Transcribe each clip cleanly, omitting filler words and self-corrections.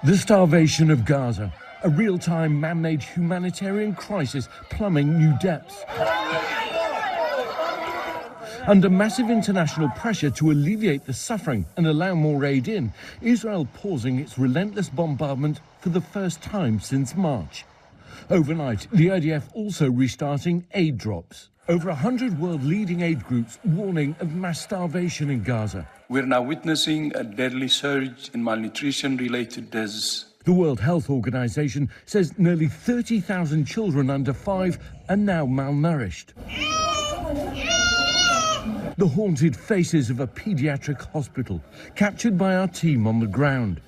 The starvation of Gaza, a real-time man-made humanitarian crisis plumbing new depths. Under massive international pressure to alleviate the suffering and allow more aid in, Israel pausing its relentless bombardment for the first time since March. Overnight, the IDF also restarting aid drops. Over 100 world-leading aid groups warning of mass starvation in Gaza. We're now witnessing a deadly surge in malnutrition-related deaths. The World Health Organization says nearly 30,000 children under 5 are now malnourished. The haunted faces of a pediatric hospital, captured by our team on the ground.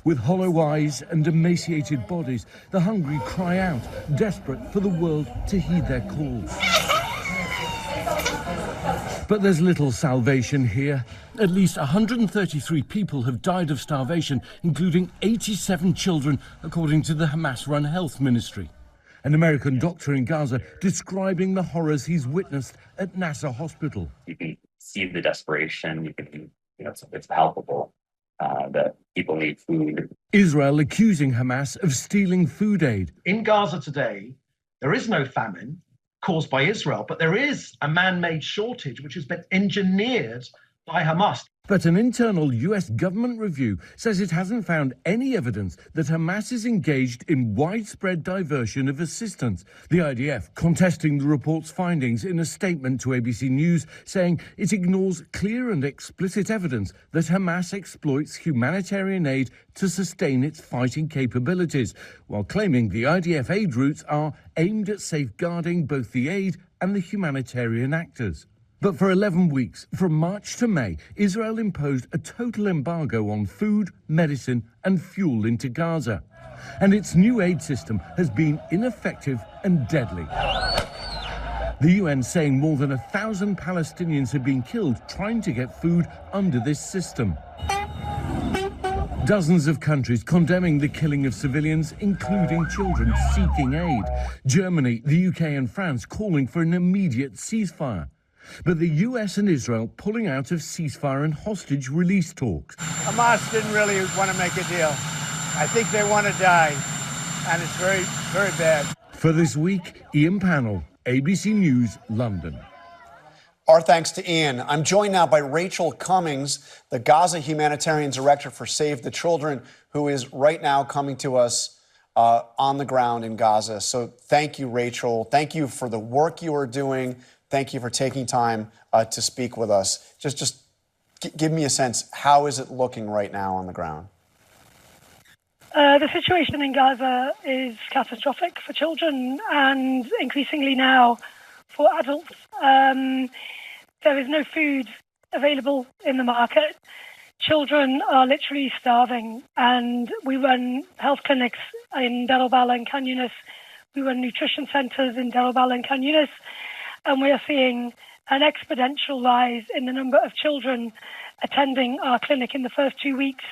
With hollow eyes and emaciated bodies, the hungry cry out, desperate for the world to heed their calls. But there's little salvation here. At least 133 people have died of starvation, including 87 children, according to the Hamas-run health ministry. An American doctor in Gaza describing the horrors he's witnessed at Nasser Hospital. You can see the desperation. It's palpable that people need food. Israel accusing Hamas of stealing food aid. In Gaza today, there is no famine caused by Israel, but there is a man-made shortage which has been engineered by Hamas. But an internal US government review says it hasn't found any evidence that Hamas is engaged in widespread diversion of assistance. The IDF contesting the report's findings in a statement to ABC News, saying it ignores clear and explicit evidence that Hamas exploits humanitarian aid to sustain its fighting capabilities, while claiming the IDF aid routes are aimed at safeguarding both the aid and the humanitarian actors. But for 11 weeks, from March to May, Israel imposed a total embargo on food, medicine and fuel into Gaza. And its new aid system has been ineffective and deadly. The UN saying more than 1,000 Palestinians have been killed trying to get food under this system. Dozens of countries condemning the killing of civilians, including children seeking aid. Germany, the UK and France calling for an immediate ceasefire. But the US and Israel pulling out of ceasefire and hostage release talks. Hamas didn't really want to make a deal. I think they want to die, and it's very, very bad. For this week, Ian Pannell, ABC News, London. Our thanks to Ian. I'm joined now by Rachel Cummings, the Gaza Humanitarian Director for Save the Children, who is right now coming to us on the ground in Gaza. So thank you, Rachel. Thank you for the work you are doing. Thank you for taking time to speak with us. Just give me a sense. How is it looking right now on the ground? The situation in Gaza is catastrophic for children and increasingly now for adults. There is no food available in the market. Children are literally starving, and we run health clinics in Deir al-Balah and Khan Yunis. We run nutrition centres in Deir al-Balah and Khan Yunis. And we are seeing an exponential rise in the number of children attending our clinic. In the first 2 weeks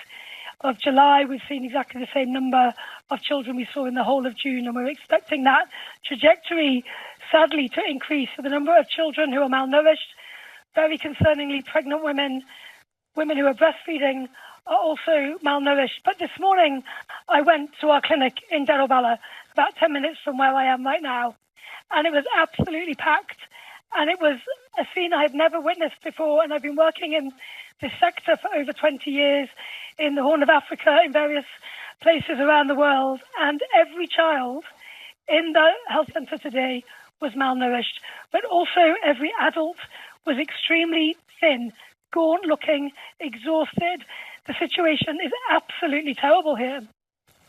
of July, we've seen exactly the same number of children we saw in the whole of June, and we're expecting that trajectory, sadly, to increase. So the number of children who are malnourished, very concerningly, pregnant women, women who are breastfeeding are also malnourished. But this morning, I went to our clinic in Deir al-Balah, about 10 minutes from where I am right now, and it was absolutely packed. And it was a scene I had never witnessed before. And I've been working in this sector for over 20 years in the Horn of Africa, in various places around the world. And every child in the health centre today was malnourished. But also every adult was extremely thin, gaunt looking, exhausted. The situation is absolutely terrible here.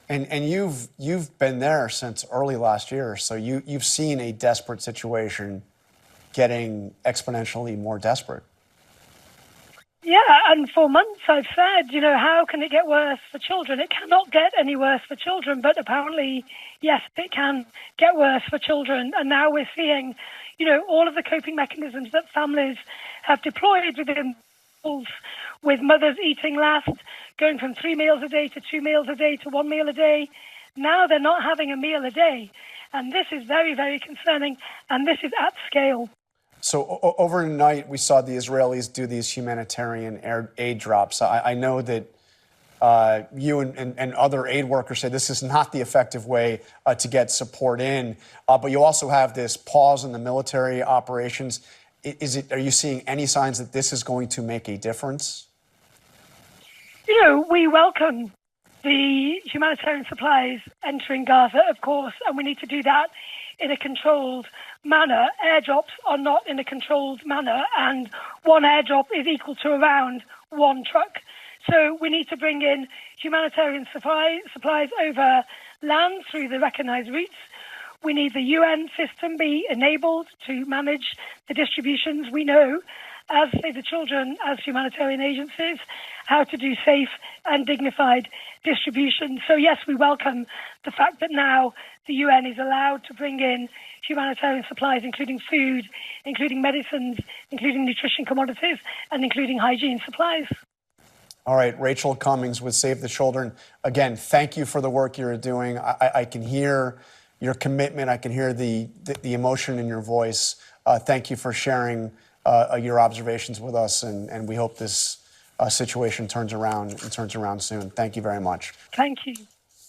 And you've been there since early last year, so you've seen a desperate situation getting exponentially more desperate. Yeah, and for months I've said, how can it get worse for children? It cannot get any worse for children, but apparently, yes, it can get worse for children. And now we're seeing, all of the coping mechanisms that families have deployed within schools, with mothers eating last, going from 3 meals a day to 2 meals a day to 1 meal a day. Now they're not having a meal a day. And this is very, very concerning. And this is at scale. So overnight, we saw the Israelis do these humanitarian aid drops. I know that you and other aid workers say this is not the effective way to get support in. But you also have this pause in the military operations. Are you seeing any signs that this is going to make a difference? You know, we welcome the humanitarian supplies entering Gaza, of course, and we need to do that in a controlled manner. Airdrops are not in a controlled manner, and one airdrop is equal to around one truck. So we need to bring in humanitarian supplies over land through the recognised routes. We need the UN system be enabled to manage the distributions. We know, as Save the Children, as humanitarian agencies, how to do safe and dignified distribution. So yes, we welcome the fact that now the UN is allowed to bring in humanitarian supplies, including food, including medicines, including nutrition commodities, and including hygiene supplies. All right, Rachel Cummings with Save the Children. Again, thank you for the work you're doing. I can hear your commitment. I can hear the emotion in your voice. Thank you for sharing your observations with us, and we hope this situation turns around soon. Thank you very much. Thank you.